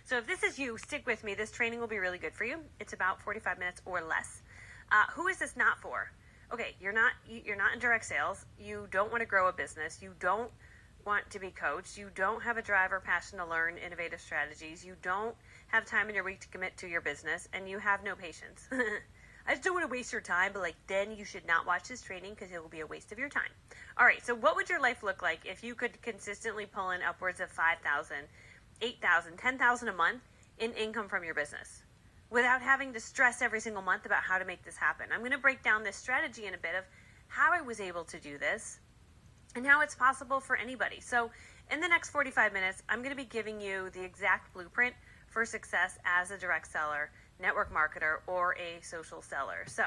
So if this is you, stick with me. This training will be really good for you. It's about 45 minutes or less. Who is this not for? Okay, you're not in direct sales. You don't want to grow a business. You don't want to be coached. You don't have a drive or passion to learn innovative strategies. You don't have time in your week to commit to your business, and you have no patience. I just don't want to waste your time, but then you should not watch this training because it will be a waste of your time. All right, so what would your life look like if you could consistently pull in upwards of $5,000, $8,000, $10,000 a month in income from your business without having to stress every single month about how to make this happen? I'm going to break down this strategy in a bit of how I was able to do this and how it's possible for anybody. So in the next 45 minutes, I'm going to be giving you the exact blueprint for success as a direct seller, network marketer, or a social seller. So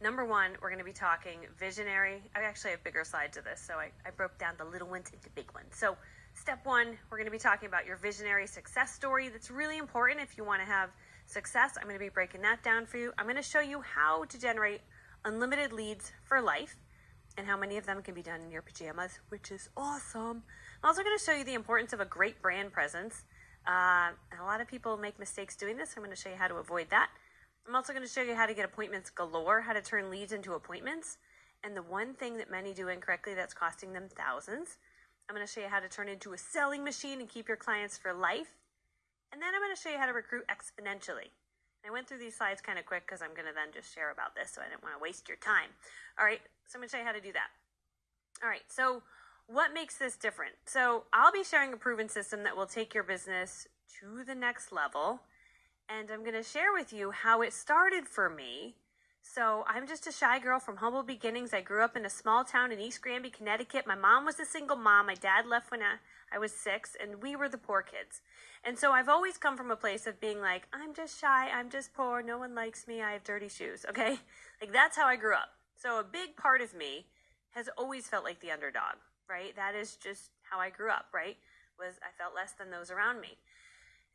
number one, we're going to be talking visionary. I actually have bigger slides of this, so I broke down the little ones into big ones. So step one, we're going to be talking about your visionary success story. That's really important if you want to have success. I'm going to be breaking that down for you. I'm going to show you how to generate unlimited leads for life and how many of them can be done in your pajamas, which is awesome. I'm also going to show you the importance of a great brand presence. And a lot of people make mistakes doing this. I'm going to show you how to avoid that. I'm also going to show you how to get appointments galore, how to turn leads into appointments. And the one thing that many do incorrectly that's costing them thousands. I'm going to show you how to turn into a selling machine and keep your clients for life. And then I'm going to show you how to recruit exponentially. I went through these slides kind of quick because I'm going to then just share about this, so I didn't want to waste your time. All right, so I'm going to show you how to do that. All right, so what makes this different? So I'll be sharing a proven system that will take your business to the next level. And I'm going to share with you how it started for me. So I'm just a shy girl from humble beginnings. I grew up in a small town in East Granby, Connecticut. My mom was a single mom. My dad left when I was 6, and we were the poor kids. And so I've always come from a place of being like, I'm just shy, I'm just poor, no one likes me, I have dirty shoes, okay? That's how I grew up. So a big part of me has always felt like the underdog, right? That is just how I grew up, right? I felt less than those around me.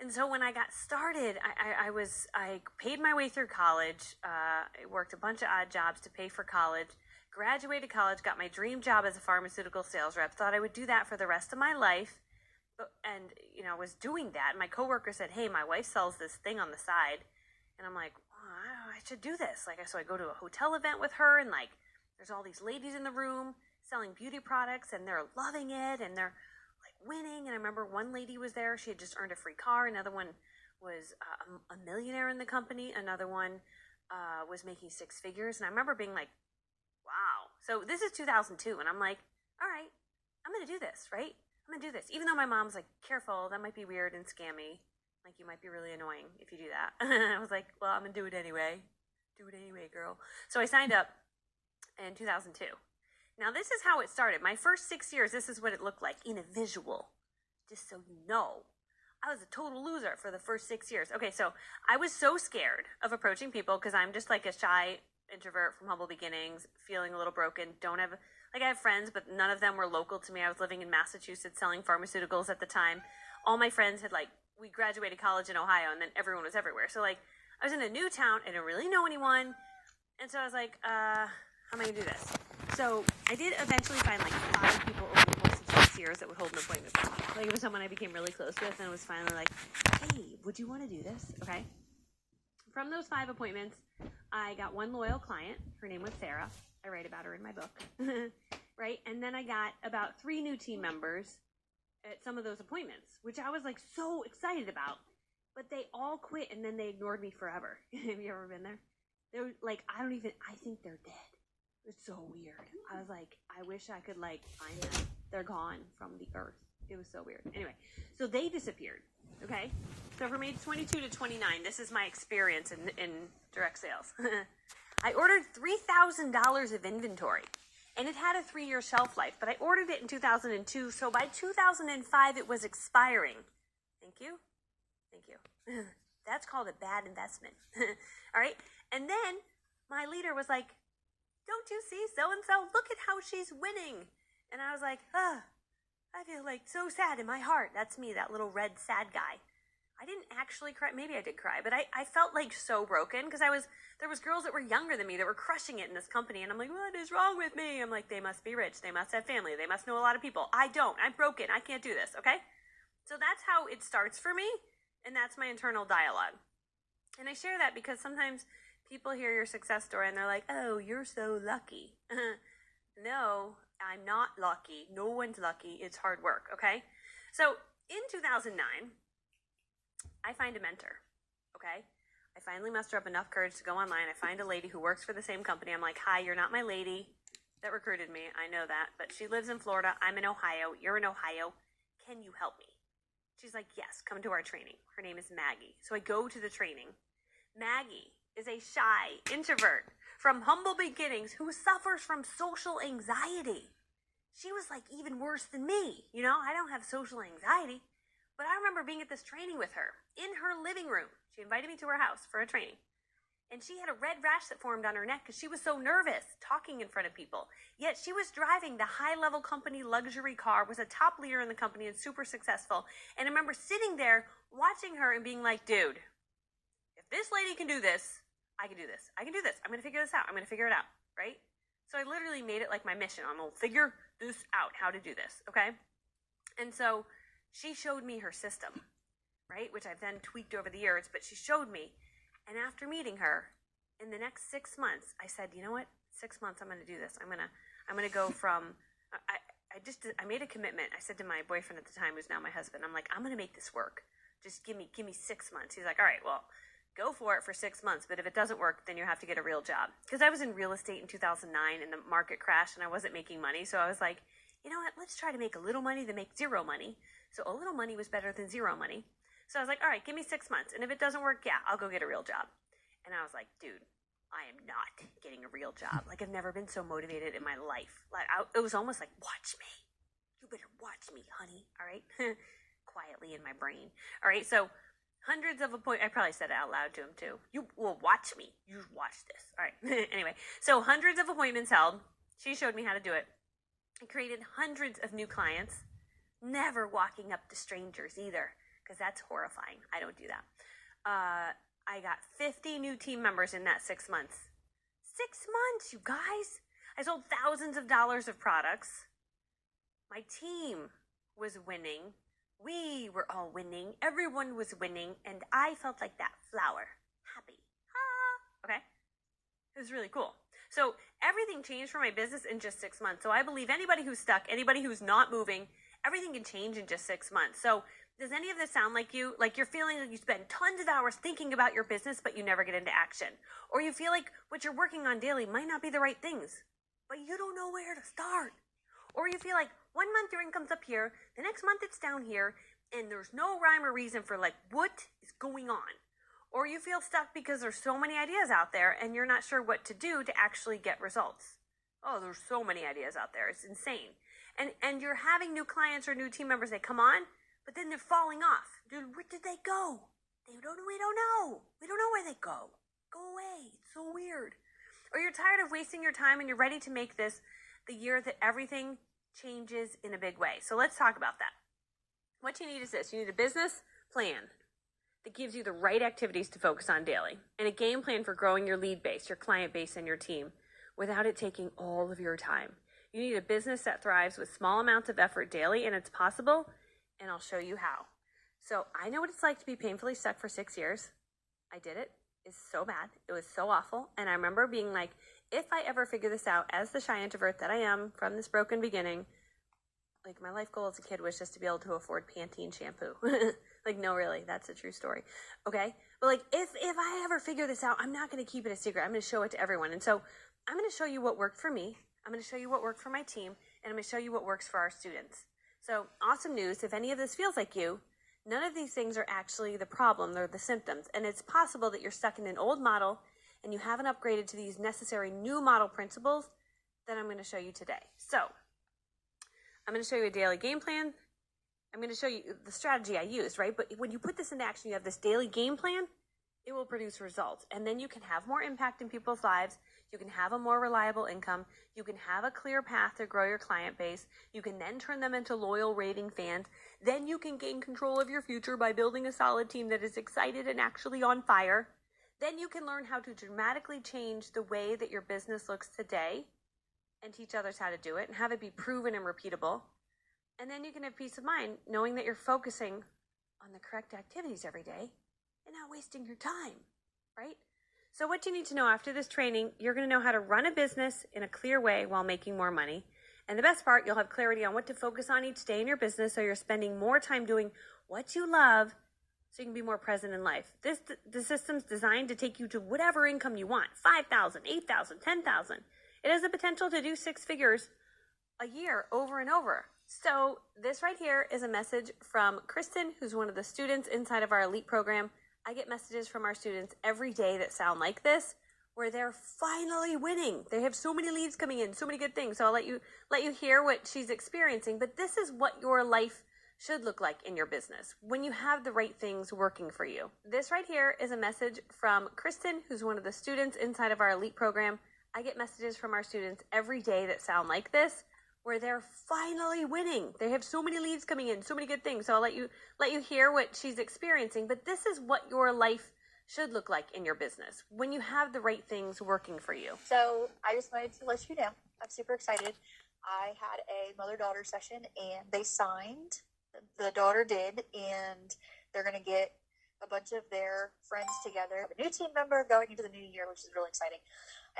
And so when I got started, I paid my way through college. I worked a bunch of odd jobs to pay for college, graduated college, got my dream job as a pharmaceutical sales rep, thought I would do that for the rest of my life. And, I was doing that. And my coworker said, hey, my wife sells this thing on the side. And I'm like, oh, I should do this. So I go to a hotel event with her, and there's all these ladies in the room selling beauty products, and they're loving it, and they're winning. And I remember one lady was there. She had just earned a free car. Another one was a millionaire in the company. Another one was making 6 figures. And I remember being like, wow. So this is 2002. And I'm like, all right, I'm going to do this, right? I'm going to do this. Even though my mom's like, careful, that might be weird and scammy. You might be really annoying if you do that. I was like, well, I'm going to do it anyway. Do it anyway, girl. So I signed up in 2002. Now, this is how it started. My first 6 years, this is what it looked like in a visual, just so you know. I was a total loser for the first 6 years. Okay, so I was so scared of approaching people because I'm just like a shy introvert from humble beginnings, feeling a little broken, I have friends, but none of them were local to me. I was living in Massachusetts selling pharmaceuticals at the time. All my friends had we graduated college in Ohio, and then everyone was everywhere. So I was in a new town. I didn't really know anyone. And so I was like, how am I going to do this? So I did eventually find 5 people over the course of 6 years that would hold an appointment with me. It was someone I became really close with, and it was finally like, hey, would you want to do this? Okay. From those 5 appointments, I got one loyal client. Her name was Sarah. I write about her in my book. Right? And then I got about 3 new team members at some of those appointments, which I was so excited about. But they all quit, and then they ignored me forever. Have you ever been there? They were I think they're dead. It's so weird. I was like, I wish I could find them. They're gone from the earth. It was so weird. Anyway, so they disappeared. Okay? So from age 22 to 29, this is my experience in direct sales. I ordered $3,000 of inventory, and it had a 3-year shelf life, but I ordered it in 2002, so by 2005, it was expiring. Thank you. Thank you. That's called a bad investment. All right? And then my leader was like, don't you see so-and-so? Look at how she's winning. And I was like, I feel so sad in my heart. That's me, that little red sad guy. I didn't actually cry. Maybe I did cry, but I felt so broken because there was girls that were younger than me that were crushing it in this company. And I'm like, what is wrong with me? I'm like, they must be rich. They must have family. They must know a lot of people. I don't. I'm broken. I can't do this. Okay. So that's how it starts for me. And that's my internal dialogue. And I share that because sometimes people hear your success story and they're like, oh, you're so lucky. No, I'm not lucky. No one's lucky. It's hard work, okay? So in 2009, I find a mentor, okay? I finally muster up enough courage to go online. I find a lady who works for the same company. I'm like, hi, you're not my lady that recruited me. I know that. But she lives in Florida. I'm in Ohio. You're in Ohio. Can you help me? She's like, yes, come to our training. Her name is Maggie. So I go to the training. Maggie is a shy introvert from humble beginnings who suffers from social anxiety. She was like even worse than me. You know, I don't have social anxiety. But I remember being at this training with her in her living room. She invited me to her house for a training. And she had a red rash that formed on her neck because she was so nervous talking in front of people. Yet she was driving the high-level company luxury car, was a top leader in the company and super successful. And I remember sitting there watching her and being like, dude, if this lady can do this, I can do this. I can do this. I'm going to figure this out. I'm going to figure it out, right? So I literally made it like my mission. I'm going to figure this out, how to do this, okay? And so she showed me her system, right, which I've then tweaked over the years, but she showed me. And after meeting her, in the next 6 months, I said, you know what? 6 months, I'm going to do this. I'm going to go from, I made a commitment. I said to my boyfriend at the time, who's now my husband, I'm like, I'm going to make this work. Just give me 6 months. He's like, all right, well, go for it for 6 months. But if it doesn't work, then you have to get a real job. Because I was in real estate in 2009 and the market crashed and I wasn't making money. So I was like, you know what? Let's try to make a little money than make zero money. So a little money was better than zero money. So I was like, all right, give me 6 months. And if it doesn't work, yeah, I'll go get a real job. And I was like, dude, I am not getting a real job. Like, I've never been so motivated in my life. Like, it was almost like, watch me. You better watch me, honey. All right? Quietly in my brain. All right, so hundreds of appointments. I probably said it out loud to him, too. You will watch me. You watch this. All right. Anyway, so hundreds of appointments held. She showed me how to do it. I created hundreds of new clients. Never walking up to strangers either, because that's horrifying. I don't do that. I got 50 new team members in that 6 months. 6 months, you guys. I sold thousands of dollars of products. My team was winning. We were all winning. Everyone was winning. And I felt like that flower. Happy. Okay? It was really cool. So everything changed for my business in just 6 months. So I believe anybody who's stuck, anybody who's not moving, everything can change in just 6 months. So does any of this sound like you? Like you're feeling like you spend tons of hours thinking about your business, but you never get into action. Or you feel like what you're working on daily might not be the right things, but you don't know where to start. Or you feel like 1 month your income's up here, the next month it's down here, and there's no rhyme or reason for like what is going on. Or you feel stuck because there's so many ideas out there and you're not sure what to do to actually get results. Oh, there's so many ideas out there. It's insane. And you're having new clients or new team members that come on, but then they're falling off. Dude, where did they go? We don't know. We don't know where they go. Go away. It's so weird. Or you're tired of wasting your time and you're ready to make this the year that everything changes in a big way. So let's talk about that. What you need is this. You need a business plan that gives you the right activities to focus on daily and a game plan for growing your lead base, your client base, and your team without it taking all of your time. You need a business that thrives with small amounts of effort daily, and it's possible, and I'll show you how. So I know what it's like to be painfully stuck for 6 years. I did it. It's so bad. It was so awful. And I remember being like, if I ever figure this out as the shy introvert that I am from this broken beginning, like my life goal as a kid was just to be able to afford Pantene shampoo. Like, no, really, that's a true story. Okay. But like, if I ever figure this out, I'm not going to keep it a secret. I'm going to show it to everyone. And so I'm going to show you what worked for me. I'm going to show you what worked for my team, and I'm going to show you what works for our students. So awesome news. If any of this feels like you, none of these things are actually the problem. They're the symptoms. And it's possible that you're stuck in an old model and you haven't upgraded to these necessary new model principles that I'm going to show you today. So I'm going to show you a daily game plan. I'm going to show you the strategy I used, right? But when you put this into action, you have this daily game plan, it will produce results. And then you can have more impact in people's lives. You can have a more reliable income. You can have a clear path to grow your client base. You can then turn them into loyal rating fans. Then you can gain control of your future by building a solid team that is excited and actually on fire. Then you can learn how to dramatically change the way that your business looks today and teach others how to do it and have it be proven and repeatable. And then you can have peace of mind knowing that you're focusing on the correct activities every day and not wasting your time, right? So what you need to know after this training, you're going to know how to run a business in a clear way while making more money. And the best part, you'll have clarity on what to focus on each day in your business, so you're spending more time doing what you love so you can be more present in life. The system's designed to take you to whatever income you want, 5,000, 8,000, 10,000. It has the potential to do 6 figures a year over and over. So this right here is a message from Kristen, who's one of the students inside of our elite program. I get messages from our students every day that sound like this, where they're finally winning. They have so many leads coming in, so many good things. So I'll let you hear what she's experiencing. But this is what your life should look like in your business when you have the right things working for you. This right here is a message from Kristen, who's one of the students inside of our elite program. I get messages from our students every day that sound like this, where they're finally winning. They have so many leads coming in, so many good things. So I'll let you hear what she's experiencing. But this is what your life should look like in your business when you have the right things working for you. So I just wanted to let you know, I'm super excited. I had a mother-daughter session and they signed, the daughter did, and they're going to get a bunch of their friends together. A new team member going into the new year, which is really exciting.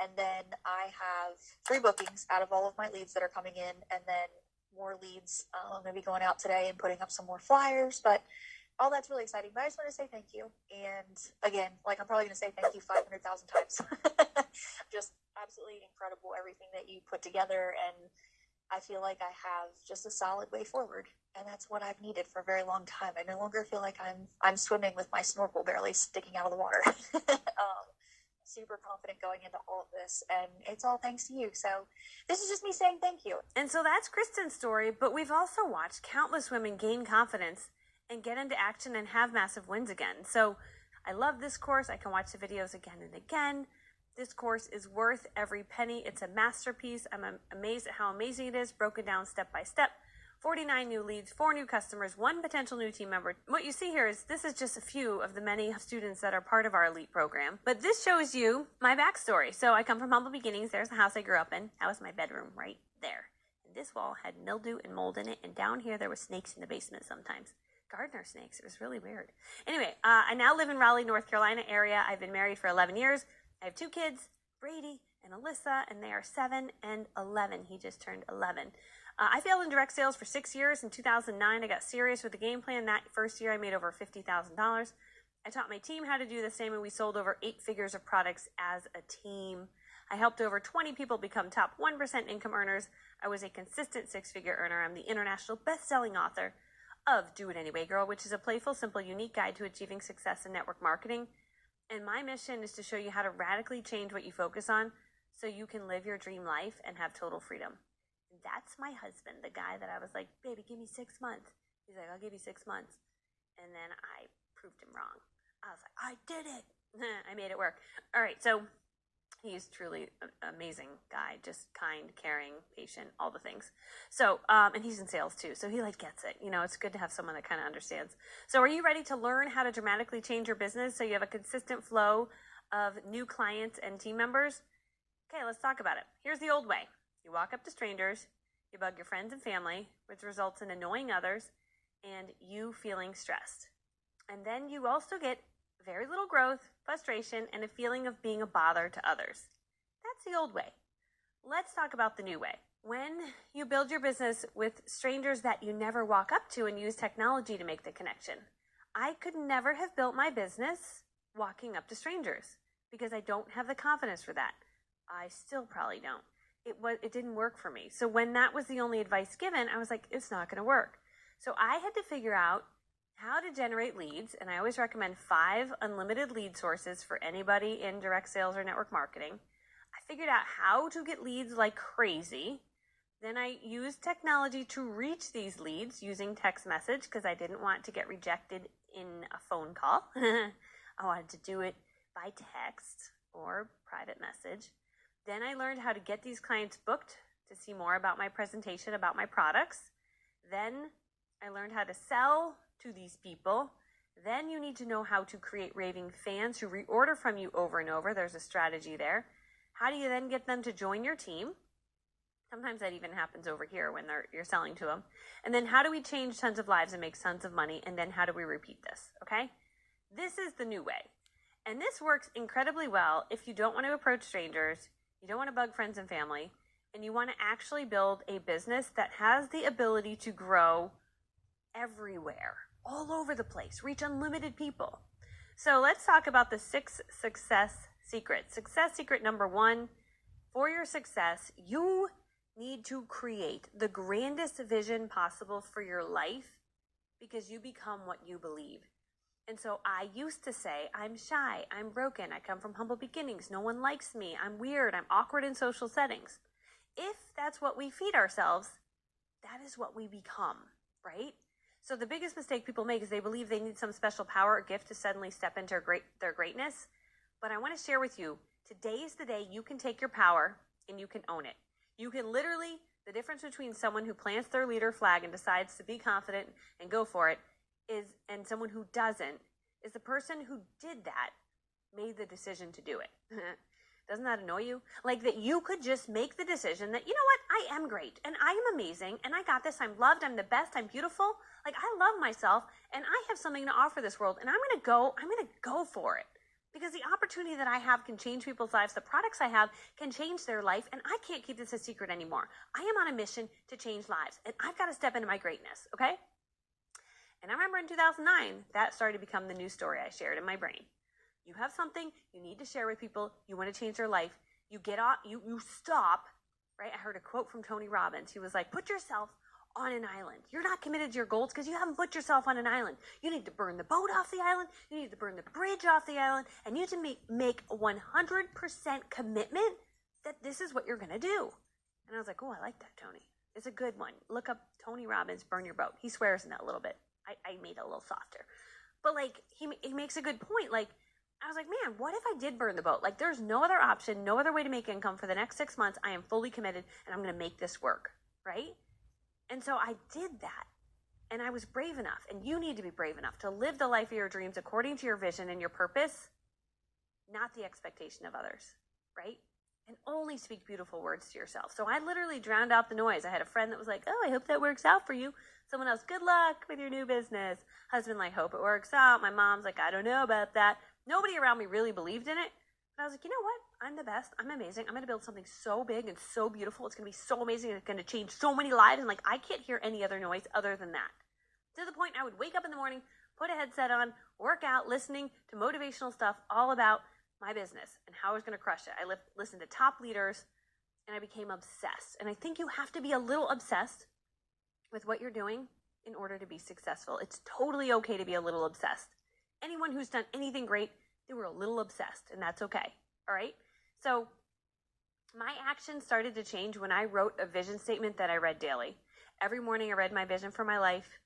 And then I have 3 bookings out of all of my leads that are coming in, and then more leads. I'm going to be going out today and putting up some more flyers, but all that's really exciting. But I just want to say thank you. And again, I'm probably going to say thank you 500,000 times. Just absolutely incredible, everything that you put together. And I feel like I have just a solid way forward. And that's what I've needed for a very long time. I no longer feel like I'm swimming with my snorkel barely sticking out of the water. Super confident going into all of this, and it's all thanks to you. So this is just me saying thank you. And so that's Kristen's story, but we've also watched countless women gain confidence and get into action and have massive wins again. So I love this course. I can watch the videos again and again. This course is worth every penny. It's a masterpiece. I'm amazed at how amazing it is, broken down step by step. 49 new leads, 4 new customers, 1 potential new team member. What you see here is this is just a few of the many students that are part of our elite program. But this shows you my backstory. So I come from humble beginnings. There's the house I grew up in. That was my bedroom right there. And this wall had mildew and mold in it. And down here there were snakes in the basement sometimes. Gardener snakes. It was really weird. Anyway, I now live in Raleigh, North Carolina area. I've been married for 11 years. I have 2 kids, Brady and Alyssa, and they are 7 and 11. He just turned 11. I failed in direct sales for 6 years. In 2009, I got serious with the game plan. That first year, I made over $50,000. I taught my team how to do the same, and we sold over 8 figures of products as a team. I helped over 20 people become top 1% income earners. I was a consistent 6-figure earner. I'm the international best-selling author of Do It Anyway, Girl, which is a playful, simple, unique guide to achieving success in network marketing. And my mission is to show you how to radically change what you focus on so you can live your dream life and have total freedom. And that's my husband, the guy that I was like, baby, give me 6 months. He's like, I'll give you 6 months. And then I proved him wrong. I was like, I did it. I made it work. All right, so he's truly an amazing guy, just kind, caring, patient, all the things. So, and he's in sales too, so he gets it. It's good to have someone that kind of understands. So are you ready to learn how to dramatically change your business so you have a consistent flow of new clients and team members? Okay, let's talk about it. Here's the old way. You walk up to strangers, you bug your friends and family, which results in annoying others and you feeling stressed. And then you also get very little growth, frustration, and a feeling of being a bother to others. That's the old way. Let's talk about the new way. When you build your business with strangers that you never walk up to and use technology to make the connection. I could never have built my business walking up to strangers because I don't have the confidence for that. I still probably don't. It didn't work for me. So when that was the only advice given, I was like, it's not going to work. So I had to figure out how to generate leads, and I always recommend 5 unlimited lead sources for anybody in direct sales or network marketing. I figured out how to get leads like crazy. Then I used technology to reach these leads using text message because I didn't want to get rejected in a phone call. I wanted to do it by text or private message. Then I learned how to get these clients booked to see more about my presentation, about my products. Then I learned how to sell to these people. Then you need to know how to create raving fans who reorder from you over and over. There's a strategy there. How do you then get them to join your team? Sometimes that even happens over here when you're selling to them. And then how do we change tons of lives and make tons of money? And then how do we repeat this? Okay? This is the new way. And this works incredibly well if you don't want to approach strangers, you don't want to bug friends and family, and you want to actually build a business that has the ability to grow everywhere, all over the place, reach unlimited people. So let's talk about the 6 success secrets. Success secret number 1, for your success, you need to create the grandest vision possible for your life because you become what you believe. And so I used to say, I'm shy, I'm broken, I come from humble beginnings, no one likes me, I'm weird, I'm awkward in social settings. If that's what we feed ourselves, that is what we become, right? So the biggest mistake people make is they believe they need some special power or gift to suddenly step into their greatness. But I want to share with you, today is the day you can take your power and you can own it. You can literally, the difference between someone who plants their leader flag and decides to be confident and go for it and someone who doesn't, is the person who did that made the decision to do it. Doesn't that annoy you? Like that you could just make the decision that, you know what, I am great and I am amazing and I got this, I'm loved, I'm the best, I'm beautiful. Like I love myself and I have something to offer this world and I'm going to go for it. Because the opportunity that I have can change people's lives. The products I have can change their life and I can't keep this a secret anymore. I am on a mission to change lives and I've got to step into my greatness, okay? And I remember in 2009, that started to become the news story I shared in my brain. You have something you need to share with people. You want to change their life. You get off, you stop, right? I heard a quote from Tony Robbins. He was like, put yourself on an island. You're not committed to your goals because you haven't put yourself on an island. You need to burn the boat off the island. You need to burn the bridge off the island. And you need to make a 100% commitment that this is what you're going to do. And I was like, oh, I like that, Tony. It's a good one. Look up Tony Robbins, burn your boat. He swears in that a little bit. I made it a little softer. But like, he makes a good point. Like, I was like, man, what if I did burn the boat? Like, there's no other option, no other way to make income for the next 6 months. I am fully committed and I'm going to make this work, right? And so I did that. And I was brave enough. And you need to be brave enough to live the life of your dreams according to your vision and your purpose, not the expectation of others, right? And only speak beautiful words to yourself. So I literally drowned out the noise. I had a friend that was like, oh, I hope that works out for you. Someone else, good luck with your new business. Husband, like, hope it works out. My mom's like, I don't know about that. Nobody around me really believed in it. But I was like, you know what? I'm the best. I'm amazing. I'm going to build something so big and so beautiful. It's going to be so amazing. It's going to change so many lives. And like, I can't hear any other noise other than that. To the point I would wake up in the morning, put a headset on, work out, listening to motivational stuff all about my business and how I was going to crush it. I listened to top leaders and I became obsessed. And I think you have to be a little obsessed with what you're doing in order to be successful. It's totally okay to be a little obsessed. Anyone who's done anything great, they were a little obsessed, and that's okay. All right? So my actions started to change when I wrote a vision statement that I read daily. Every morning I read my vision for my life.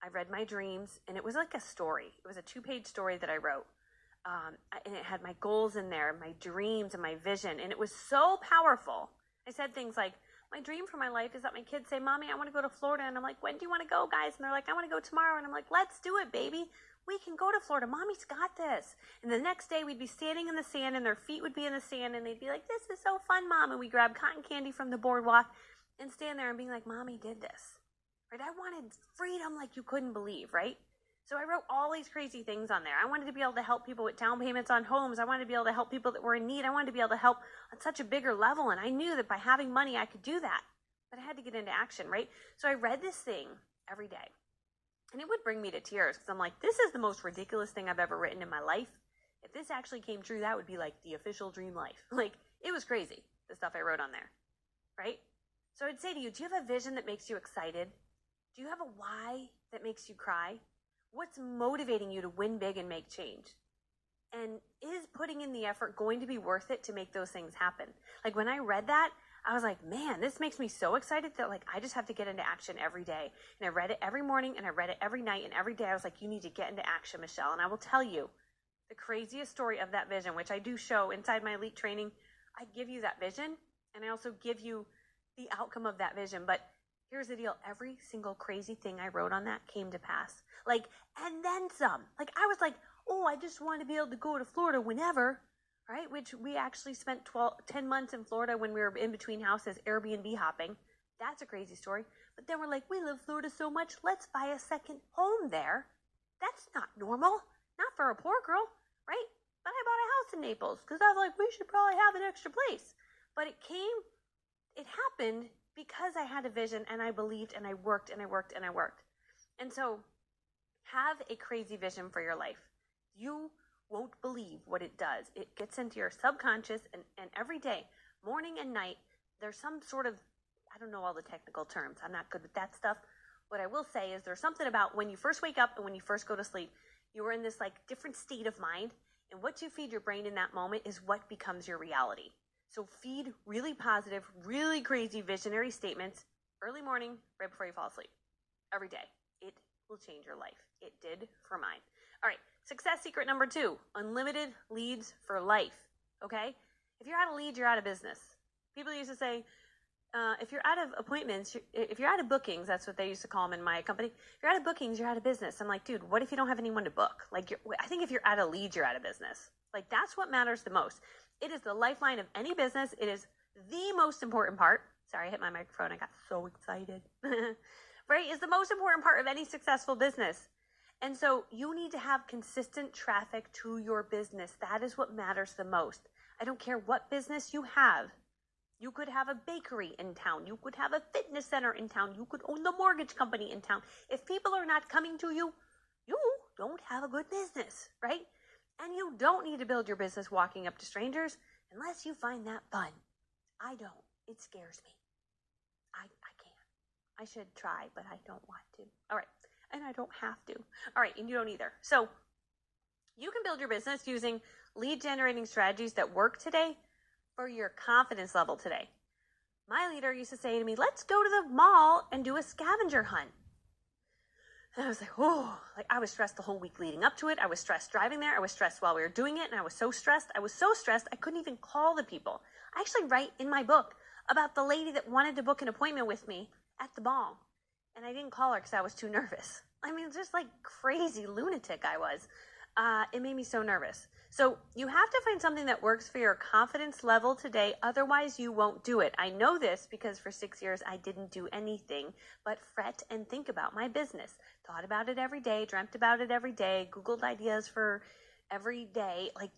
I read my dreams, and it was like a story. It was a 2-page story that I wrote. And it had my goals in there, my dreams and my vision, and it was so powerful. I said things like, my dream for my life is that my kids say, Mommy, I want to go to Florida. And I'm like, when do you want to go, guys? And they're like, I want to go tomorrow. And I'm like, let's do it, baby. We can go to Florida. Mommy's got this. And the next day we'd be standing in the sand and their feet would be in the sand and they'd be like, this is so fun, Mom. And we grab cotton candy from the boardwalk and stand there and be like, Mommy did this. Right? I wanted freedom like you couldn't believe, right? So I wrote all these crazy things on there. I wanted to be able to help people with down payments on homes. I wanted to be able to help people that were in need. I wanted to be able to help on such a bigger level. And I knew that by having money, I could do that. But I had to get into action, right? So I read this thing every day. And it would bring me to tears because I'm like, this is the most ridiculous thing I've ever written in my life. If this actually came true, that would be like the official dream life. Like, it was crazy, the stuff I wrote on there, right? So I'd say to you, do you have a vision that makes you excited? Do you have a why that makes you cry? What's motivating you to win big and make change? And is putting in the effort going to be worth it to make those things happen? Like when I read that, I was like, man, this makes me so excited that like I just have to get into action every day. And I read it every morning and I read it every night, and every day I was like, you need to get into action, Michelle. And I will tell you the craziest story of that vision, which I do show inside my elite training. I give you that vision and I also give you the outcome of that vision. But here's the deal. Every single crazy thing I wrote on that came to pass. Like, and then some. Like I was like, oh, I just want to be able to go to Florida whenever. right? Which we actually spent 10 months in Florida when we were in between houses, Airbnb hopping. That's a crazy story. But then we're like, we love Florida so much, let's buy a second home there. That's not normal. Not for a poor girl, right? But I bought a house in Naples because I was like, we should probably have an extra place. But it happened because I had a vision and I believed and I worked and I worked and I worked. And so have a crazy vision for your life. You won't believe what it does. It gets into your subconscious, and every day, morning and night, there's some sort of, I don't know all the technical terms. I'm not good with that stuff. What I will say is there's something about when you first wake up and when you first go to sleep, you are in this like different state of mind, and what you feed your brain in that moment is what becomes your reality. So feed really positive, really crazy visionary statements early morning, right before you fall asleep, every day. It will change your life. It did for mine. All right, success secret number 2, unlimited leads for life, okay? If you're out of leads, you're out of business. People used to say, if you're out of appointments, if you're out of bookings, that's what they used to call them in my company. If you're out of bookings, you're out of business. I'm like, dude, what if you don't have anyone to book? Like, I think if you're out of leads, you're out of business. Like, that's what matters the most. It is the lifeline of any business. It is the most important part. Sorry, I hit my microphone. I got so excited. Right? It's the most important part of any successful business. And so you need to have consistent traffic to your business. That is what matters the most. I don't care what business you have. You could have a bakery in town. You could have a fitness center in town. You could own the mortgage company in town. If people are not coming to you, you don't have a good business, right? And you don't need to build your business walking up to strangers unless you find that fun. I don't. It scares me. I can't. I should try, but I don't want to. All right. And I don't have to. All right. And you don't either. So you can build your business using lead generating strategies that work today for your confidence level today. My leader used to say to me, let's go to the mall and do a scavenger hunt. And I was like, oh, like I was stressed the whole week leading up to it. I was stressed driving there. I was stressed while we were doing it. And I was so stressed. I couldn't even call the people. I actually write in my book about the lady that wanted to book an appointment with me at the mall. And I didn't call her because I was too nervous. I mean, just like crazy lunatic I was. It made me so nervous. So you have to find something that works for your confidence level today. Otherwise, you won't do it. I know this because for 6 years, I didn't do anything but fret and think about my business. Thought about it every day, dreamt about it every day, Googled ideas for every day, like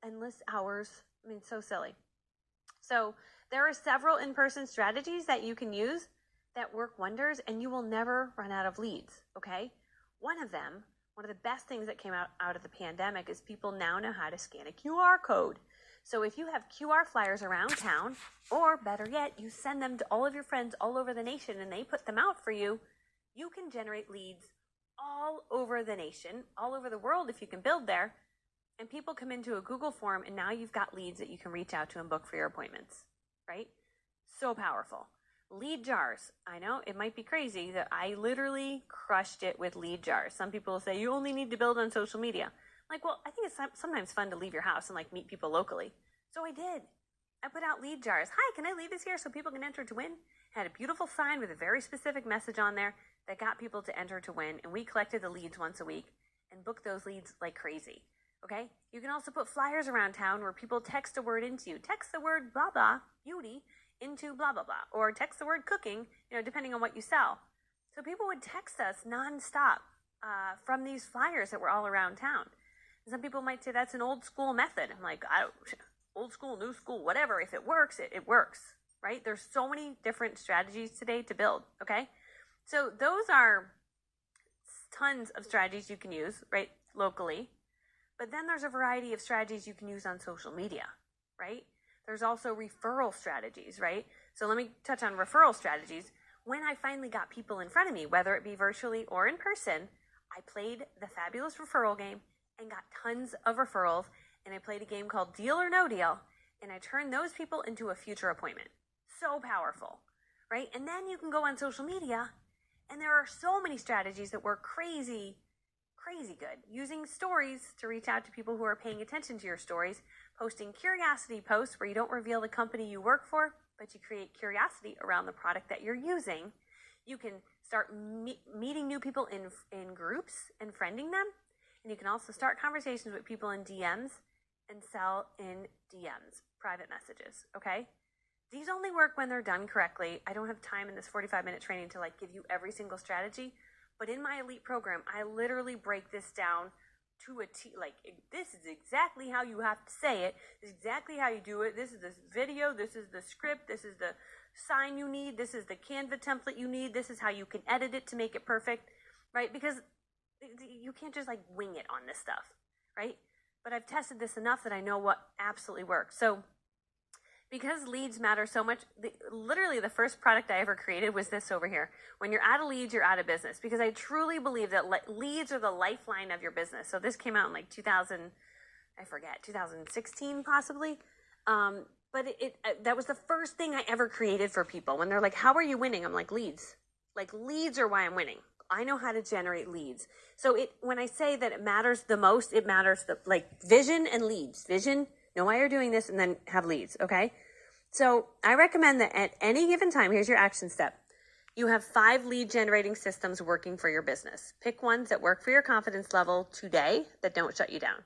endless hours. I mean, so silly. So there are several in-person strategies that you can use that work wonders, and you will never run out of leads, okay? One of the best things that came out of the pandemic is people now know how to scan a QR code. So if you have QR flyers around town, or better yet, you send them to all of your friends all over the nation and they put them out for you, you can generate leads all over the nation, all over the world if you can build there, and people come into a Google form and now you've got leads that you can reach out to and book for your appointments, right? So powerful. Lead jars. I know it might be crazy that I literally crushed it with lead jars. Some people say you only need to build on social media. Like, well, I think it's sometimes fun to leave your house and like meet people locally. So I did. I put out lead jars. Hi, can I leave this here so people can enter to win? Had a beautiful sign with a very specific message on there that got people to enter to win. And we collected the leads once a week and booked those leads like crazy. Okay. You can also put flyers around town where people text a word into you. Text the word blah, blah, beauty into blah, blah, blah, or text the word cooking, depending on what you sell. So people would text us nonstop from these flyers that were all around town. And some people might say that's an old school method. I'm like, old school, new school, whatever. If it works, it works, right? There's so many different strategies today to build, okay? So those are tons of strategies you can use, right, locally. But then there's a variety of strategies you can use on social media, right? There's also referral strategies, right? So let me touch on referral strategies. When I finally got people in front of me, whether it be virtually or in person, I played the fabulous referral game and got tons of referrals. And I played a game called Deal or No Deal. And I turned those people into a future appointment. So powerful, right? And then you can go on social media and there are so many strategies that work crazy good. Using stories to reach out to people who are paying attention to your stories, posting curiosity posts where you don't reveal the company you work for, but you create curiosity around the product that you're using. You can start meeting new people in groups and friending them. And you can also start conversations with people in DMs and sell in DMs, private messages, okay? These only work when they're done correctly. I don't have time in this 45-minute training to like give you every single strategy, but in my elite program, I literally break this down to a T. Like, this is exactly how you have to say it. This is exactly how you do it. This is the video. This is the script. This is the sign you need. This is the Canva template you need. This is how you can edit it to make it perfect, right? Because you can't just like wing it on this stuff, right? But I've tested this enough that I know what absolutely works. So because leads matter so much, literally the first product I ever created was this over here. When you're out of leads, you're out of business. Because I truly believe that leads are the lifeline of your business. So this came out in like 2016 possibly. But that was the first thing I ever created for people. When they're like, how are you winning? I'm like, leads. Like, leads are why I'm winning. I know how to generate leads. So when I say that it matters the most, it matters like vision and leads. Vision, know why you're doing this, and then have leads, okay? So I recommend that at any given time, here's your action step. You have 5 lead generating systems working for your business. Pick ones that work for your confidence level today that don't shut you down.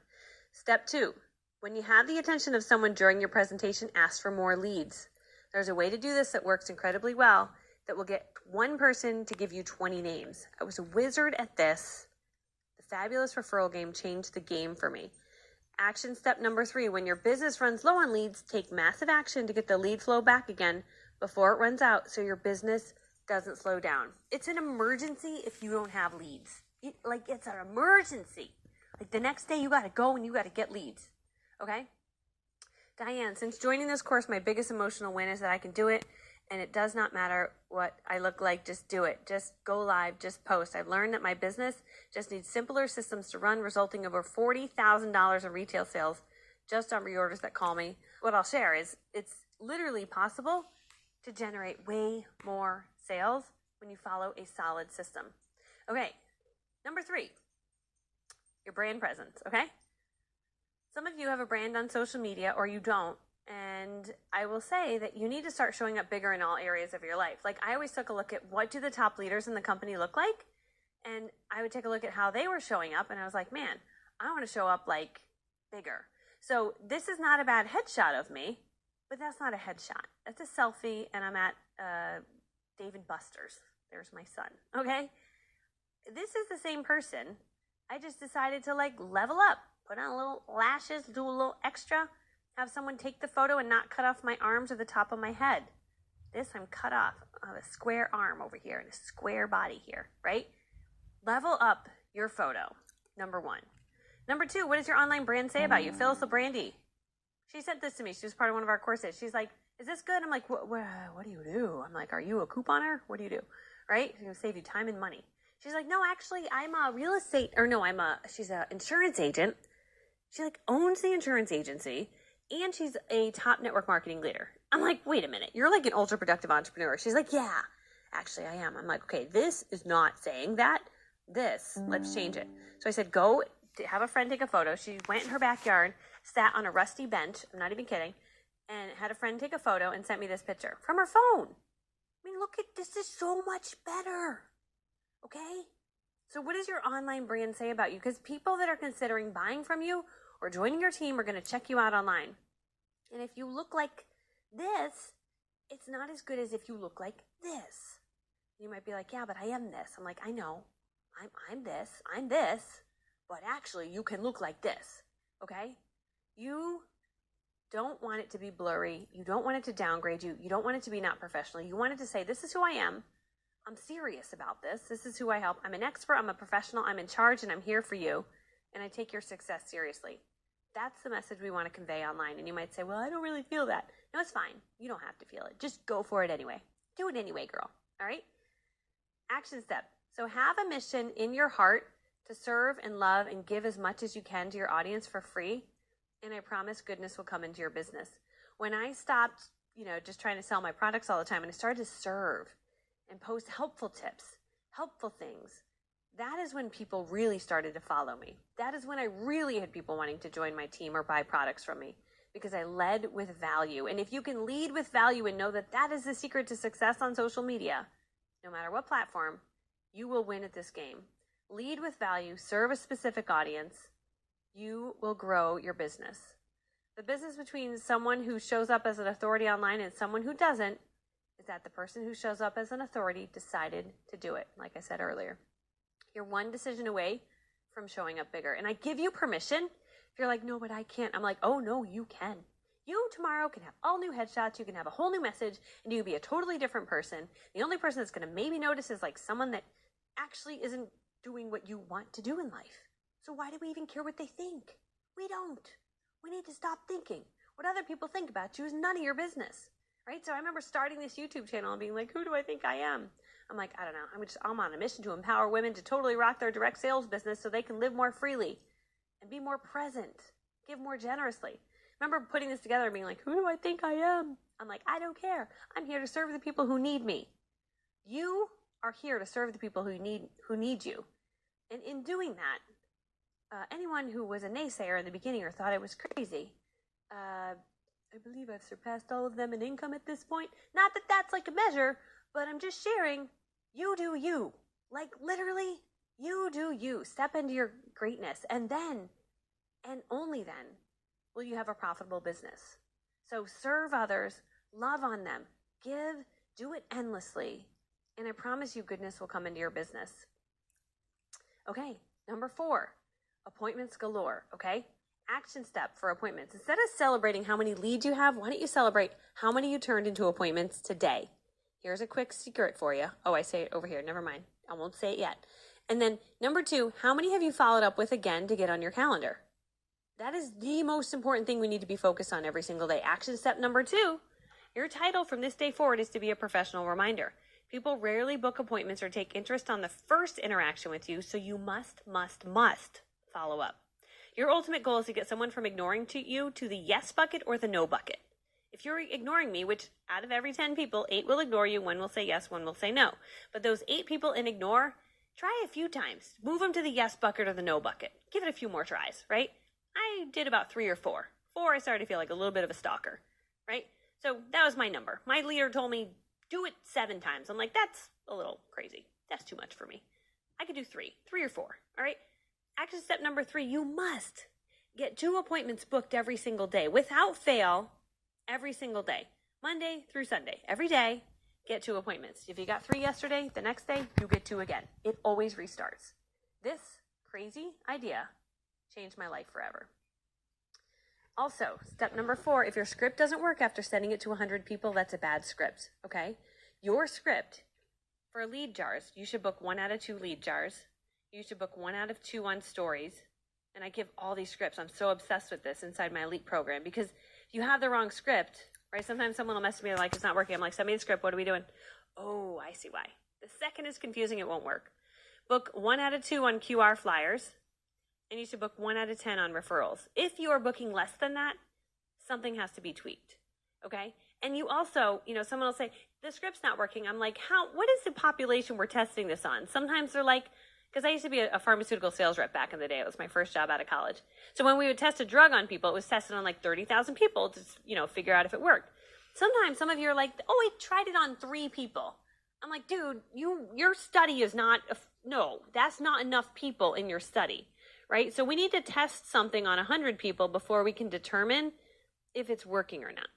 Step 2, when you have the attention of someone during your presentation, ask for more leads. There's a way to do this that works incredibly well that will get one person to give you 20 names. I was a wizard at this. The fabulous referral game changed the game for me. Action step number 3, when your business runs low on leads, take massive action to get the lead flow back again before it runs out so your business doesn't slow down. It's an emergency if you don't have leads. It's an emergency. Like the next day you got to go and you got to get leads. Okay? Diane, since joining this course, my biggest emotional win is that I can do it. And it does not matter what I look like, just do it. Just go live, just post. I've learned that my business just needs simpler systems to run, resulting in over $40,000 in retail sales just on reorders that call me. What I'll share is it's literally possible to generate way more sales when you follow a solid system. Okay, number 3, your brand presence, okay? Some of you have a brand on social media or you don't. And I will say that you need to start showing up bigger in all areas of your life. Like I always took a look at what do the top leaders in the company look like? And I would take a look at how they were showing up. And I was like, man, I want to show up like bigger. So this is not a bad headshot of me, but that's not a headshot. That's a selfie. And I'm at Dave & Buster's. There's my son. Okay. This is the same person. I just decided to like level up, put on a little lashes, do a little extra. Have someone take the photo and not cut off my arms or the top of my head. This, I'm cut off. I have a square arm over here and a square body here, right? Level up your photo, number 1. Number 2, what does your online brand say about you? Phyllis LeBrandy. She sent this to me. She was part of one of our courses. She's like, is this good? I'm like, what do you do? I'm like, are you a couponer? What do you do? Right? It's going to save you time and money. She's like, no, actually, I'm a real estate, or no, she's an insurance agent. She like owns the insurance agency. And she's a top network marketing leader. I'm like, wait a minute. You're like an ultra productive entrepreneur. She's like, yeah, actually I am. I'm like, okay, this is not saying that. Let's change it. So I said, go have a friend take a photo. She went in her backyard, sat on a rusty bench. I'm not even kidding. And had a friend take a photo and sent me this picture from her phone. I mean, look at this is so much better. Okay. So what does your online brand say about you? Because people that are considering buying from you or joining your team are going to check you out online. And if you look like this, it's not as good as if you look like this. You might be like, yeah, but I am this. I'm like, I know. I'm this, but actually you can look like this. Okay? You don't want it to be blurry. You don't want it to downgrade you. You don't want it to be not professional. You want it to say, this is who I am. I'm serious about this. This is who I help. I'm an expert. I'm a professional. I'm in charge and I'm here for you. And I take your success seriously. That's the message we want to convey online. And you might say, well, I don't really feel that. No, it's fine. You don't have to feel it. Just go for it anyway. Do it anyway, girl. All right? Action step. So have a mission in your heart to serve and love and give as much as you can to your audience for free. And I promise goodness will come into your business. When I stopped, just trying to sell my products all the time and I started to serve and post helpful tips, helpful things, that is when people really started to follow me. That is when I really had people wanting to join my team or buy products from me because I led with value. And if you can lead with value and know that that is the secret to success on social media, no matter what platform, you will win at this game. Lead with value, serve a specific audience. You will grow your business. The business between someone who shows up as an authority online and someone who doesn't is that the person who shows up as an authority decided to do it, like I said earlier. You're one decision away from showing up bigger. And I give you permission. If you're like, no, but I can't. I'm like, oh, no, you can. You tomorrow can have all new headshots. You can have a whole new message, and you can be a totally different person. The only person that's going to maybe notice is like someone that actually isn't doing what you want to do in life. So why do we even care what they think? We don't. We need to stop thinking. What other people think about you is none of your business, right? So I remember starting this YouTube channel and being like, who do I think I am? I'm like, I don't know. I'm on a mission to empower women to totally rock their direct sales business so they can live more freely and be more present, give more generously. I remember putting this together and being like, who do I think I am? I'm like, I don't care. I'm here to serve the people who need me. You are here to serve the people who need you. And in doing that, anyone who was a naysayer in the beginning or thought I was crazy, I believe I've surpassed all of them in income at this point. Not that that's like a measure, but I'm just sharing, you do you. Like literally, you do you. Step into your greatness. And then, and only then, will you have a profitable business. So serve others, love on them, give, do it endlessly. And I promise you goodness will come into your business. Okay, number 4, appointments galore, okay? Action step for appointments. Instead of celebrating how many leads you have, why don't you celebrate how many you turned into appointments today? Here's a quick secret for you. Oh, I say it over here. Never mind. I won't say it yet. And then number 2, how many have you followed up with again to get on your calendar? That is the most important thing we need to be focused on every single day. Action step number 2, your title from this day forward is to be a professional reminder. People rarely book appointments or take interest on the first interaction with you, so you must follow up. Your ultimate goal is to get someone from ignoring you to the yes bucket or the no bucket. If you're ignoring me, which out of every 10 people, 8 will ignore you, 1 will say yes, 1 will say no. But those 8 people in ignore, try a few times. Move them to the yes bucket or the no bucket. Give it a few more tries, right? I did about 3 or 4. 4, I started to feel like a little bit of a stalker, right? So that was my number. My leader told me, do it 7 times. I'm like, that's a little crazy. That's too much for me. I could do 3 or 4, all right? Action step number 3, you must get 2 appointments booked every single day, without fail, every single day, Monday through Sunday. Every day, get 2 appointments. If you got 3 yesterday, the next day, you get 2 again. It always restarts. This crazy idea changed my life forever. Also, step number 4, if your script doesn't work after sending it to 100 people, that's a bad script, okay? Your script for lead jars, you should book 1 out of 2 lead jars. You should book 1 out of 2 on stories. And I give all these scripts. I'm so obsessed with this inside my elite program because if you have the wrong script, right? Sometimes someone will message me like, it's not working. I'm like, send me the script. What are we doing? Oh, I see why. The second is confusing. It won't work. Book 1 out of 2 on QR flyers. And you should book 1 out of 10 on referrals. If you are booking less than that, something has to be tweaked, okay? And you also, someone will say, the script's not working. I'm like, what is the population we're testing this on? Sometimes they're like, because I used to be a pharmaceutical sales rep back in the day. It was my first job out of college. So when we would test a drug on people, it was tested on like 30,000 people to, figure out if it worked. Sometimes some of you are like, oh, I tried it on 3 people. I'm like, dude, your study is not, no, that's not enough people in your study. Right? So we need to test something on 100 people before we can determine if it's working or not.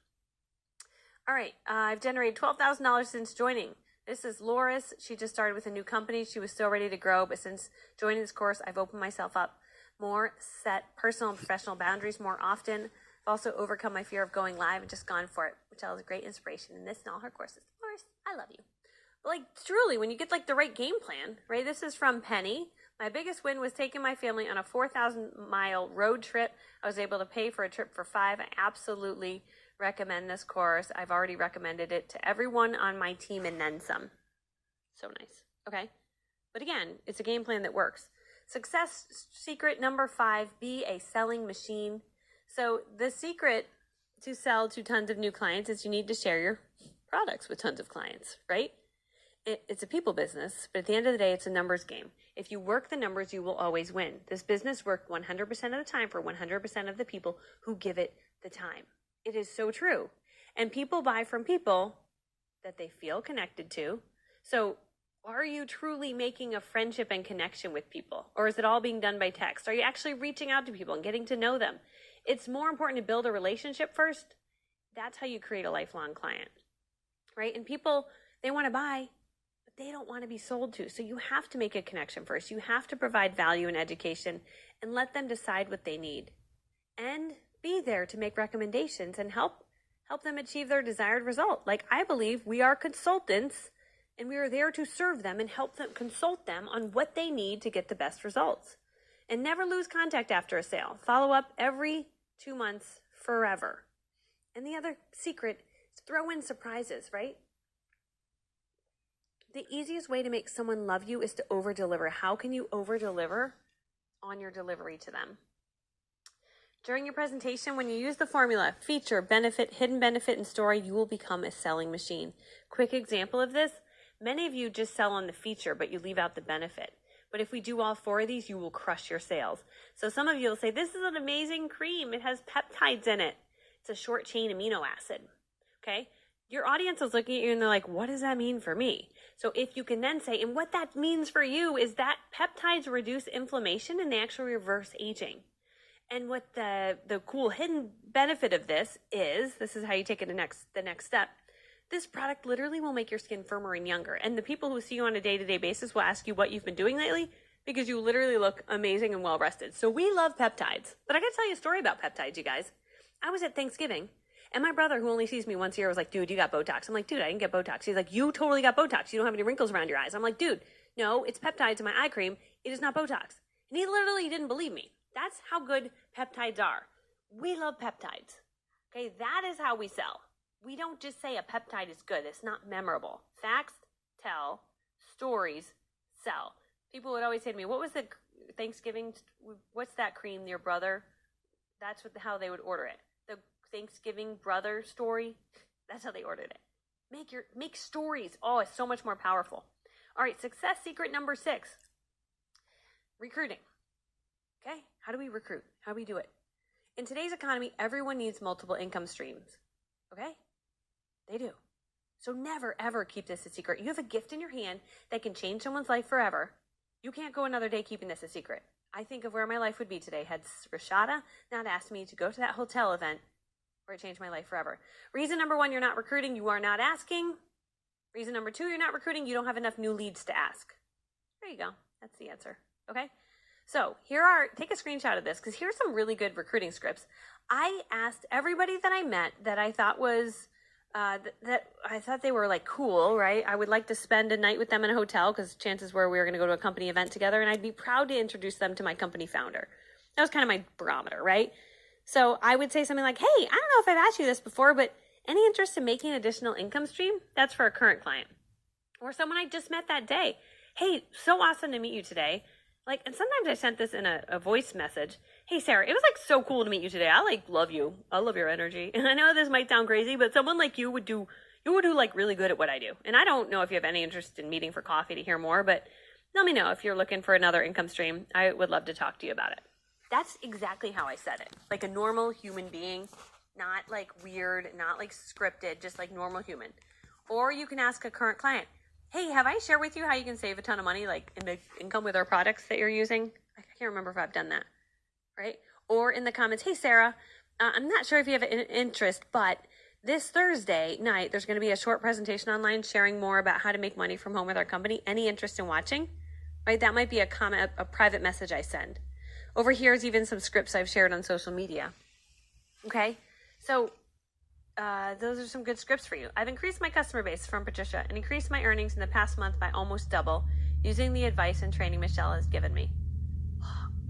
All right. I've generated $12,000 since joining. This is Loris. She just started with a new company. She was still ready to grow, but since joining this course, I've opened myself up more, set personal and professional boundaries more often. I've also overcome my fear of going live and just gone for it, which is a great inspiration in this and all her courses. Loris, I love you. But truly, when you get the right game plan, right? This is from Penny. My biggest win was taking my family on a 4,000-mile road trip. I was able to pay for a trip for 5. I absolutely recommend this course. I've already recommended it to everyone on my team and then some. So nice. Okay? But again, it's a game plan that works. Success secret number 5, be a selling machine. So the secret to sell to tons of new clients is you need to share your products with tons of clients, right? It's a people business, but at the end of the day, it's a numbers game. If you work the numbers, you will always win. This business worked 100% of the time for 100% of the people who give it the time. It is so true. And people buy from people that they feel connected to. So Are you truly making a friendship and connection with people? Or is it all being done by text? Are you actually reaching out to people and getting to know them? It's more important to build a relationship first. That's how you create a lifelong client, right? And people, they want to buy, but they don't want to be sold to. So you have to make a connection first. You have to provide value and education and let them decide what they need. And be there to make recommendations and help them achieve their desired result. Like, I believe we are consultants, and we are there to serve them and help them, consult them on what they need to get the best results. And never lose contact after a sale. Follow up every 2 months forever. And the other secret is throw in surprises, right? The easiest way to make someone love you is to over-deliver. How can you over-deliver on your delivery to them? During your presentation, when you use the formula, feature, benefit, hidden benefit, and story, you will become a selling machine. Quick example of this, many of you just sell on the feature, but you leave out the benefit. But if we do all 4 of these, you will crush your sales. So some of you will say, this is an amazing cream. It has peptides in it. It's a short chain amino acid. Okay? Your audience is looking at you and they're like, what does that mean for me? So if you can then say, and what that means for you is that peptides reduce inflammation and they actually reverse aging. And what the cool hidden benefit of this is how you take it the next step. This product literally will make your skin firmer and younger. And the people who see you on a day-to-day basis will ask you what you've been doing lately because you literally look amazing and well-rested. So we love peptides. But I got to tell you a story about peptides, you guys. I was at Thanksgiving, and my brother, who only sees me once a year, was like, dude, you got Botox. I'm like, dude, I didn't get Botox. He's like, you totally got Botox. You don't have any wrinkles around your eyes. I'm like, dude, no, it's peptides in my eye cream. It is not Botox. And he literally didn't believe me. That's how good peptides are. We love peptides. Okay, that is how we sell. We don't just say a peptide is good. It's not memorable. Facts tell, stories sell. People would always say to me, what was the Thanksgiving, what's that cream, your brother? That's how they would order it. The Thanksgiving brother story, that's how they ordered it. Make stories. Oh, it's so much more powerful. All right, success secret number 6, recruiting. Okay, how do we recruit? How do we do it? In today's economy, everyone needs multiple income streams. Okay? They do. So never, ever keep this a secret. You have a gift in your hand that can change someone's life forever. You can't go another day keeping this a secret. I think of where my life would be today had Rashada not asked me to go to that hotel event where it changed my life forever. Reason number 1, you're not recruiting, you are not asking. Reason number 2, you're not recruiting, you don't have enough new leads to ask. There you go. That's the answer. Okay? So take a screenshot of this because here's some really good recruiting scripts. I asked everybody that I met that I thought was, that I thought they were like cool, right? I would like to spend a night with them in a hotel because chances were we were going to go to a company event together and I'd be proud to introduce them to my company founder. That was kind of my barometer, right? So I would say something like, hey, I don't know if I've asked you this before, but any interest in making an additional income stream? That's for a current client. Or someone I just met that day. Hey, so awesome to meet you today. Like, and sometimes I sent this in a voice message. Hey, Sarah, it was like so cool to meet you today. I love you. I love your energy. And I know this might sound crazy, but someone like you would do like really good at what I do. And I don't know if you have any interest in meeting for coffee to hear more, but let me know if you're looking for another income stream. I would love to talk to you about it. That's exactly how I said it. Like a normal human being, not like weird, not like scripted, just like normal human. Or you can ask a current client, hey, have I shared with you how you can save a ton of money, like in the income with our products that you're using? I can't remember if I've done that, right? Or in the comments, hey, Sarah, I'm not sure if you have an interest, but this Thursday night, there's going to be a short presentation online sharing more about how to make money from home with our company. Any interest in watching? Right? That might be a comment, a private message I send. Over here is even some scripts I've shared on social media. Okay? So those are some good scripts for you. I've increased my customer base from Patricia and increased my earnings in the past month by almost double using the advice and training Michelle has given me.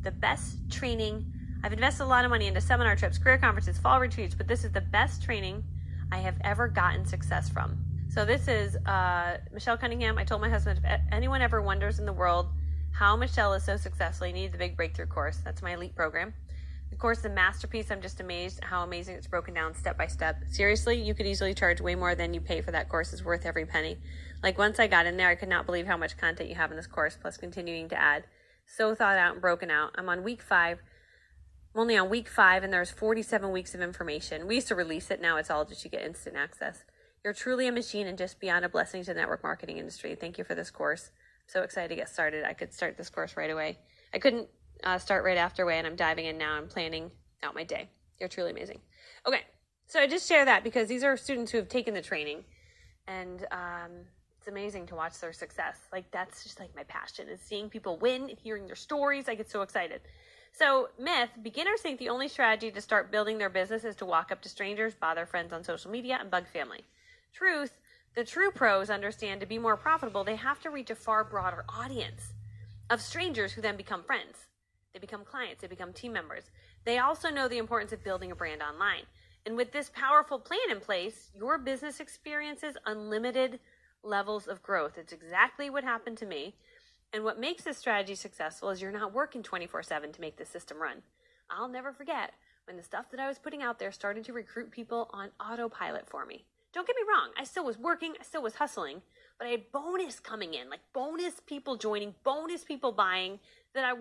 The best training. I've invested a lot of money into seminar trips, career conferences, fall retreats, but this is the best training I have ever gotten success from. So this is Michelle Cunningham. I told my husband, if anyone ever wonders in the world how Michelle is so successful, you need the Big Breakthrough course. That's my elite program. The course is a masterpiece. I'm just amazed how amazing it's broken down step by step. Seriously, you could easily charge way more than you pay for that course. It's worth every penny. Like once I got in there, I could not believe how much content you have in this course, plus continuing to add. So thought out and broken out. I'm on week 5. I'm only on week 5 and there's 47 weeks of information. We used to release it. Now it's all just you get instant access. You're truly a machine and just beyond a blessing to the network marketing industry. Thank you for this course. I'm so excited to get started. I could start this course right away. I couldn't start right after, and I'm diving in now. I'm planning out my day. You're truly amazing. Okay, so I just share that because these are students who have taken the training, and it's amazing to watch their success. Like, that's just like my passion, is seeing people win and hearing their stories. I get so excited. So myth, beginners think the only strategy to start building their business is to walk up to strangers, bother friends on social media, and bug family. Truth, the true pros understand to be more profitable, they have to reach a far broader audience of strangers who then become friends. They become clients, they become team members. They also know the importance of building a brand online. And with this powerful plan in place, your business experiences unlimited levels of growth. It's exactly what happened to me. And what makes this strategy successful is you're not working 24/7 to make the system run. I'll never forget when the stuff that I was putting out there started to recruit people on autopilot for me. Don't get me wrong, I still was working, I still was hustling, but I had bonus coming in, like bonus people joining, bonus people buying that I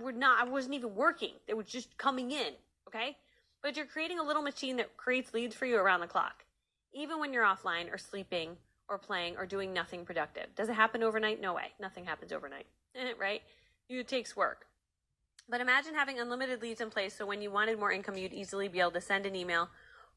wasn't even working. They were just coming in, okay? But you're creating a little machine that creates leads for you around the clock, even when you're offline or sleeping or playing or doing nothing productive. Does it happen overnight? No way. Nothing happens overnight, right? It takes work. But imagine having unlimited leads in place so when you wanted more income, you'd easily be able to send an email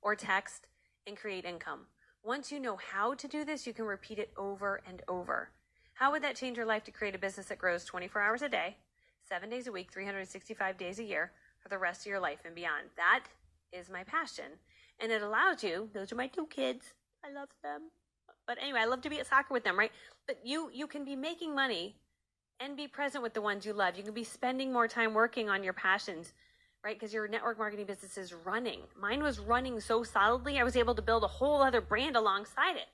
or text and create income. Once you know how to do this, you can repeat it over and over. How would that change your life to create a business that grows 24 hours a day, 7 days a week, 365 days a year for the rest of your life and beyond? That is my passion. And it allows you, those are my 2 kids, I love them. But anyway, I love to be at soccer with them, right? But you can be making money and be present with the ones you love. You can be spending more time working on your passions, right? Because your network marketing business is running. Mine was running so solidly, I was able to build a whole other brand alongside it.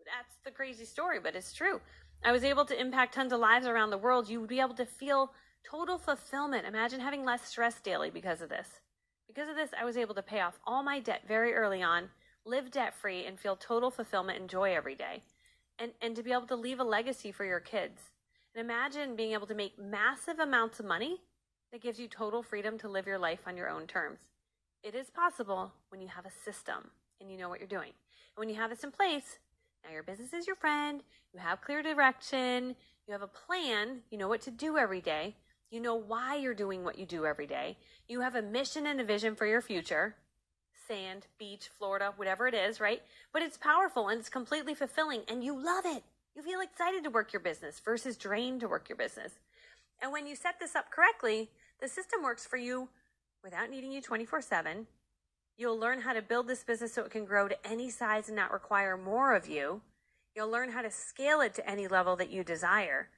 That's the crazy story, but it's true. I was able to impact tons of lives around the world. You would be able to feel total fulfillment. Imagine having less stress daily because of this. Because of this, I was able to pay off all my debt very early on, live debt-free, and feel total fulfillment and joy every day. And to be able to leave a legacy for your kids. And imagine being able to make massive amounts of money that gives you total freedom to live your life on your own terms. It is possible when you have a system and you know what you're doing. And when you have this in place, now your business is your friend, you have clear direction, you have a plan, you know what to do every day, you know why you're doing what you do every day, you have a mission and a vision for your future, sand, beach, Florida, whatever it is, right? But it's powerful and it's completely fulfilling and you love it. You feel excited to work your business versus drained to work your business. And when you set this up correctly, the system works for you without needing you 24/7. You'll learn how to build this business so it can grow to any size and not require more of you. You'll learn how to scale it to any level that you desire.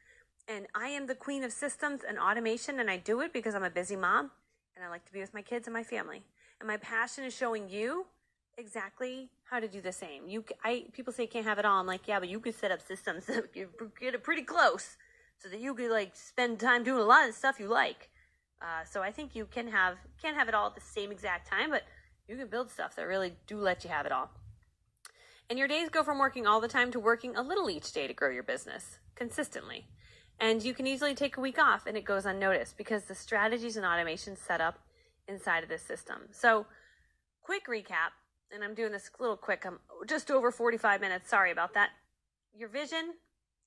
And I am the queen of systems and automation, and I do it because I'm a busy mom, and I like to be with my kids and my family. And my passion is showing you exactly how to do the same. People say you can't have it all. I'm like, yeah, but you could set up systems that get it pretty close so that you could like spend time doing a lot of stuff you like. So I think you can't have it all at the same exact time, but you can build stuff that really do let you have it all. And your days go from working all the time to working a little each day to grow your business consistently. And you can easily take a week off and it goes unnoticed because the strategies and automations set up inside of this system. So quick recap, and I'm doing this a little quick. I'm just over 45 minutes. Sorry about that. Your vision,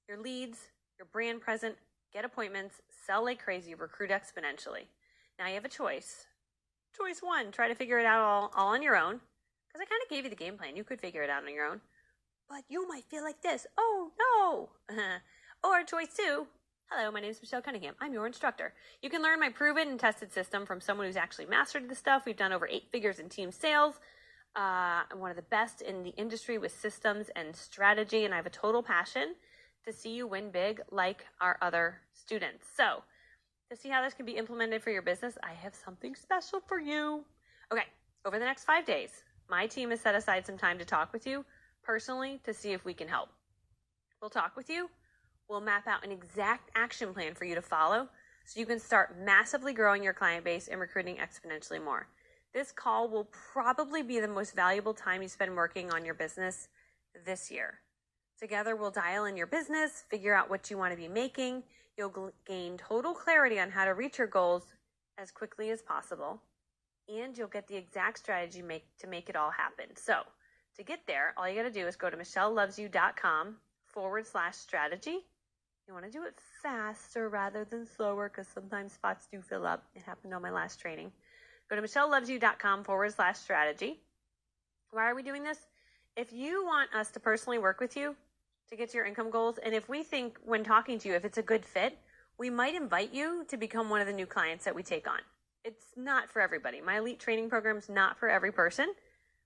your leads, your brand present, get appointments, sell like crazy, recruit exponentially. Now you have a choice. Choice 1, try to figure it out all on your own. Because I kind of gave you the game plan. You could figure it out on your own. But you might feel like this. Oh, no. Or choice 2, hello, my name is Michelle Cunningham. I'm your instructor. You can learn my proven and tested system from someone who's actually mastered this stuff. We've done over 8 figures in team sales. I'm one of the best in the industry with systems and strategy, and I have a total passion to see you win big like our other students. So to see how this can be implemented for your business, I have something special for you. Okay, over the next 5 days, my team has set aside some time to talk with you personally to see if we can help. We'll talk with you. We'll map out an exact action plan for you to follow so you can start massively growing your client base and recruiting exponentially more. This call will probably be the most valuable time you spend working on your business this year. Together, we'll dial in your business, figure out what you want to be making. You'll gain total clarity on how to reach your goals as quickly as possible. And you'll get the exact strategy to make it all happen. So To get there, all you got to do is go to michellelovesyou.com/strategy. You want to do it faster rather than slower because sometimes spots do fill up. It happened on my last training. Go to michellelovesyou.com/strategy. Why are we doing this? If you want us to personally work with you to get to your income goals, and if we think when talking to you, if it's a good fit, we might invite you to become one of the new clients that we take on. It's not for everybody. My elite training program is not for every person,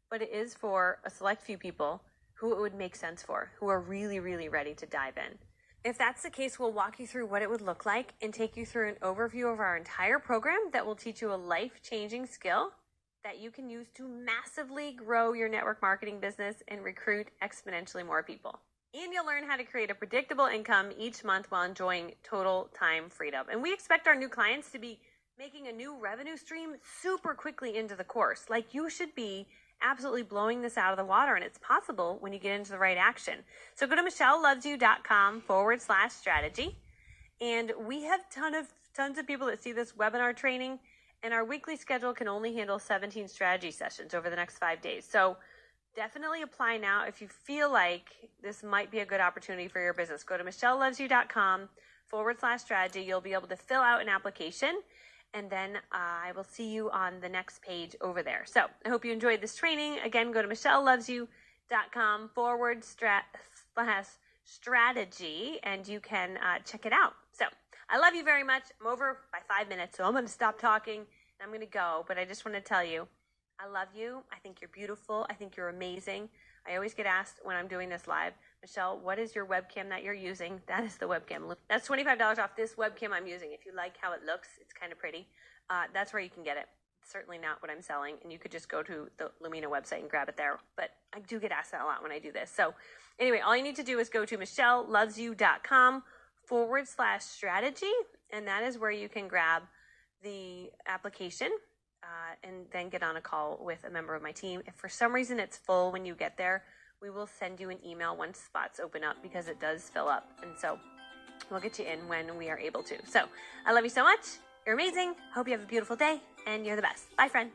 but it is for a select few people who it would make sense for, who are really, really ready to dive in. If that's the case, we'll walk you through what it would look like and take you through an overview of our entire program that will teach you a life-changing skill that you can use to massively grow your network marketing business and recruit exponentially more people. And you'll learn how to create a predictable income each month while enjoying total time freedom. And we expect our new clients to be making a new revenue stream super quickly into the course. Like, you should be absolutely blowing this out of the water, and it's possible when you get into the right action. So go to michellelovesyou.com/strategy. And we have tons of people that see this webinar training, and our weekly schedule can only handle 17 strategy sessions over the next 5 days. So definitely apply now if you feel like this might be a good opportunity for your business. Go to michellelovesyou.com/strategy. You'll be able to fill out an application, and then I will see you on the next page over there. So I hope you enjoyed this training. Again, go to michellelovesyou.com/strategy, and you can check it out. So I love you very much. I'm over by 5 minutes, so I'm going to stop talking and I'm going to go. But I just want to tell you, I love you. I think you're beautiful. I think you're amazing. I always get asked when I'm doing this live, Michelle, what is your webcam that you're using? That is the webcam. That's $25 off this webcam I'm using. If you like how it looks, it's kind of pretty. That's where you can get it. It's certainly not what I'm selling. And you could just go to the Lumina website and grab it there. But I do get asked that a lot when I do this. So anyway, all you need to do is go to michellelovesyou.com/strategy. And that is where you can grab the application and then get on a call with a member of my team. If for some reason it's full when you get there, we will send you an email once spots open up, because it does fill up. And so we'll get you in when we are able to. So I love you so much. You're amazing. Hope you have a beautiful day, and you're the best. Bye, friend.